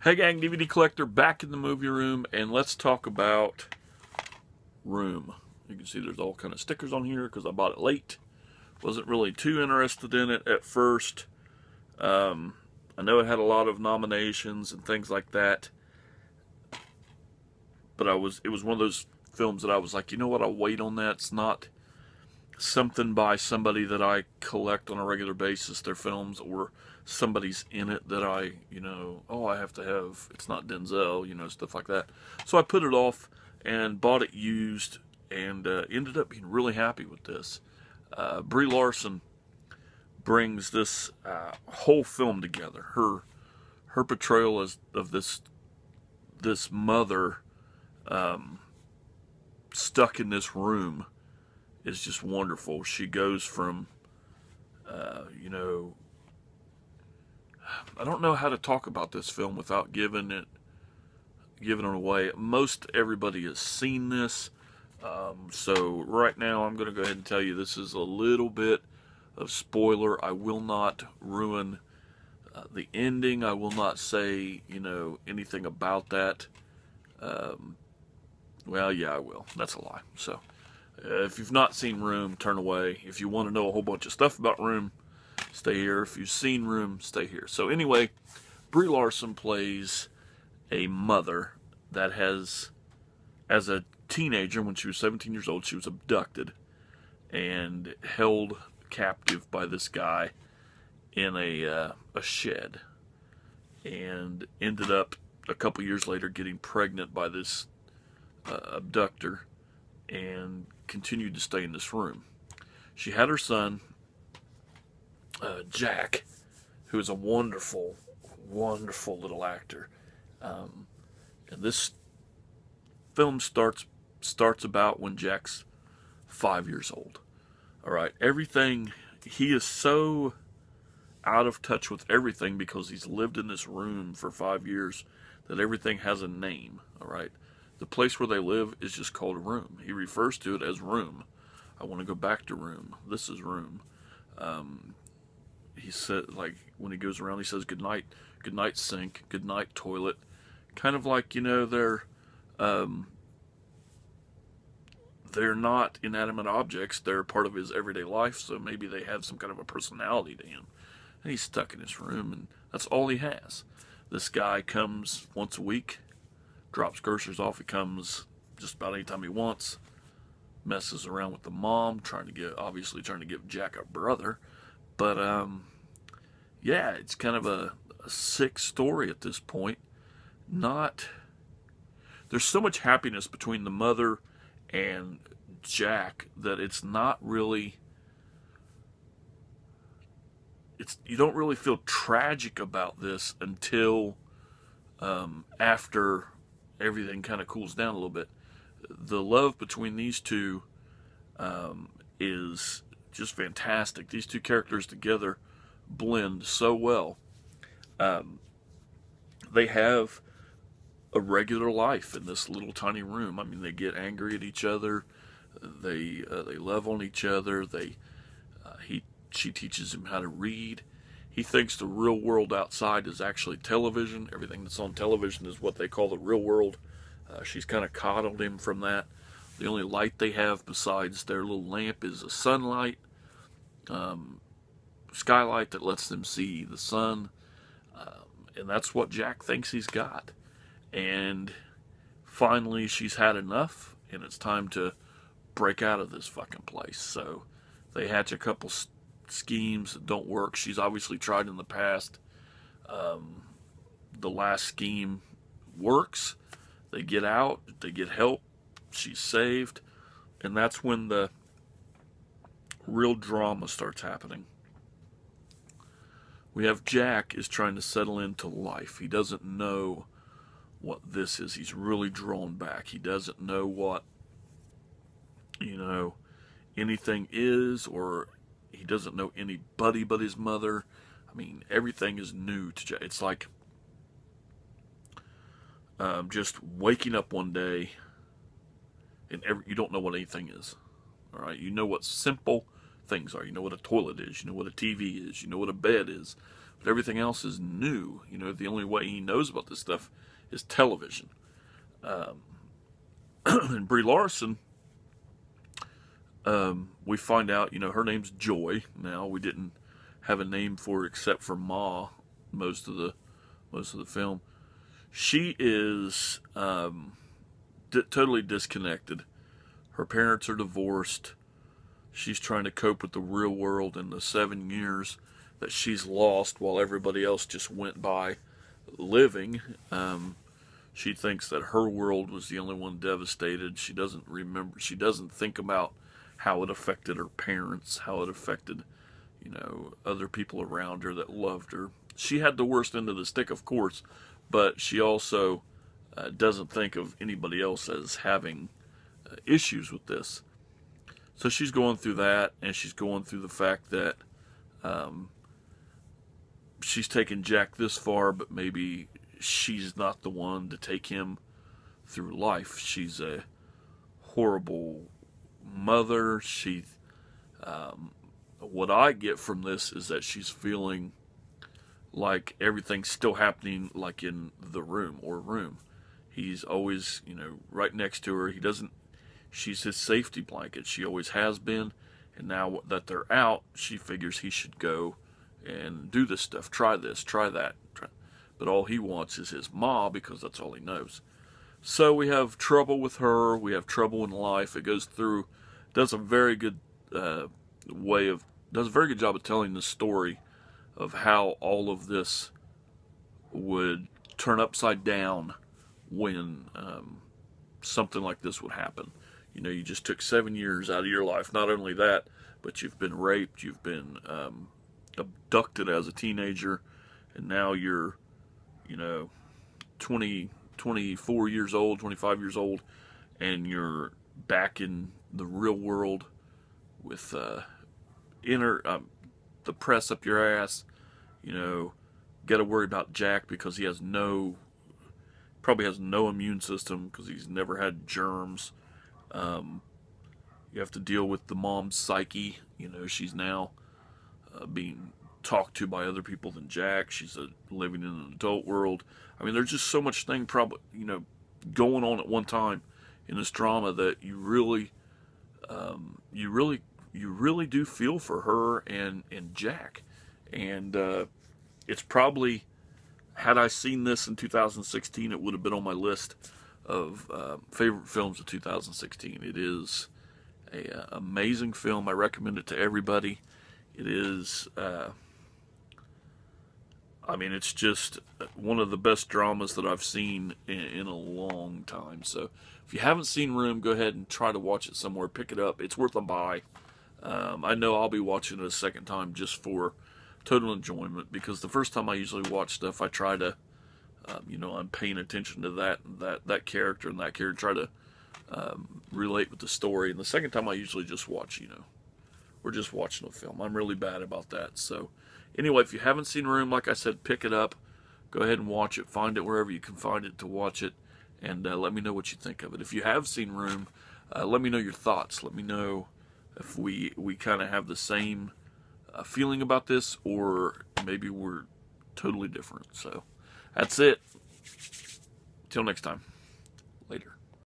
Hey gang, DVD collector back in the movie room, and let's talk about Room. You can see there's all kind of stickers on here because I bought it late. Wasn't really too interested in it at first. I know it had a lot of nominations and things like that, but it was one of those films that I was like, you know what, I'll wait on that. It's not something by somebody that I collect on a regular basis, their films, or somebody's in it that I, oh, I have to have, it's not Denzel, stuff like that. So I put it off and bought it used and ended up being really happy with this. Brie Larson brings this whole film together. Her portrayal of this mother stuck in this room is just wonderful. She goes from, I don't know how to talk about this film without giving it away. Most everybody has seen this, so right now I'm going to go ahead and tell you this is a little bit of spoiler. I will not ruin the ending. I will not say, anything about that. Well, yeah, I will. That's a lie. So, if you've not seen Room, turn away. If you want to know a whole bunch of stuff about Room, stay here. If you've seen Room, stay here. So anyway, Brie Larson plays a mother that has, as a teenager, when she was 17 years old, she was abducted and held captive by this guy in a shed, and ended up a couple years later getting pregnant by this abductor and continued to stay in this room. She had her son, Jack, who is a wonderful, wonderful little actor. And this film starts about when Jack's 5 years old. All right, everything, he is so out of touch with everything because he's lived in this room for 5 years that everything has a name. All right, the place where they live is just called a room. He refers to it as Room. I want to go back to Room. This is Room. He said, like, when he goes around, he says good night sink, good night toilet. Kind of like, they're not inanimate objects. They're part of his everyday life, so maybe they have some kind of a personality to him. And he's stuck in his room, and that's all he has. This guy comes once a week, drops groceries off. He comes just about any time he wants, messes around with the mom, obviously trying to give Jack a brother. But, yeah, it's kind of a sick story at this point. There's so much happiness between the mother and Jack that it's not really, you don't really feel tragic about this until after everything kind of cools down a little bit. The love between these two is just fantastic. These two characters together blend so well. They have a regular life in this little tiny room. I mean, they get angry at each other. They love on each other. She teaches him how to read. He thinks the real world outside is actually television. Everything that's on television is what they call the real world. She's kind of coddled him from that. The only light they have besides their little lamp is a sunlight, skylight that lets them see the sun. And that's what Jack thinks he's got. And finally, she's had enough, and it's time to break out of this fucking place. So they hatch a couple schemes that don't work. She's obviously tried in the past. The last scheme works. They get out, they get help, she's saved, and that's when the real drama starts happening. We have Jack is trying to settle into life. He doesn't know what this is. He's really drawn back. He doesn't know what, anything is, or he doesn't know anybody but his mother. I mean, everything is new to Jack. It's like just waking up one day and you don't know what anything is. All right, you know what simple things are. You know what a toilet is. You know what a TV is. You know what a bed is. But everything else is new. You know, the only way he knows about this stuff is television. And Brie Larson, we find out, you know, her name's Joy. Now, we didn't have a name for it except for Ma most of the film. She is totally disconnected. Her parents are divorced. She's trying to cope with the real world in the 7 years that she's lost while everybody else just went by living. She thinks that her world was the only one devastated. She doesn't remember. She doesn't think about how it affected her parents, how it affected, you know, other people around her that loved her. She had the worst end of the stick, of course, but she also doesn't think of anybody else as having issues with this. So she's going through that, and she's going through the fact that she's taken Jack this far, but maybe she's not the one to take him through life. She's a horrible mother. What I get from this is that she's feeling like everything's still happening like in the room. He's always, you know, right next to her. She's his safety blanket. She always has been. And now that they're out, she figures he should go and do this stuff. Try this, try that. But all he wants is his ma, because that's all he knows. So we have trouble with her. We have trouble in life. It goes through, does a very good job of telling the story of how all of this would turn upside down when something like this would happen. You know, you just took 7 years out of your life. Not only that, but you've been raped, you've been abducted as a teenager, and now you're, you know, 24 years old, 25 years old, and you're back in the real world with the press up your ass. You know, got to worry about Jack because he has probably has no immune system because he's never had germs. You have to deal with the mom's psyche. You know, she's now being talked to by other people than Jack. She's living in an adult world. I mean, there's just so much thing probably, you know, going on at one time in this drama that you really do feel for her and Jack. And it's probably, had I seen this in 2016, it would have been on my list of favorite films of 2016. It is an amazing film. I recommend it to everybody. It is, I mean, it's just one of the best dramas that I've seen in a long time. So if you haven't seen Room, go ahead and try to watch it somewhere. Pick it up. It's worth a buy. I know I'll be watching it a second time just for total enjoyment, because the first time I usually watch stuff, I try to, you know, I'm paying attention to that character and that character, try to relate with the story. And the second time I usually just watch, you know, we're just watching a film. I'm really bad about that. So anyway, if you haven't seen Room, like I said, pick it up. Go ahead and watch it. Find it wherever you can find it to watch it. And let me know what you think of it. If you have seen Room, let me know your thoughts. Let me know if we kind of have the same feeling about this, or maybe we're totally different. So that's it. Till next time. Later.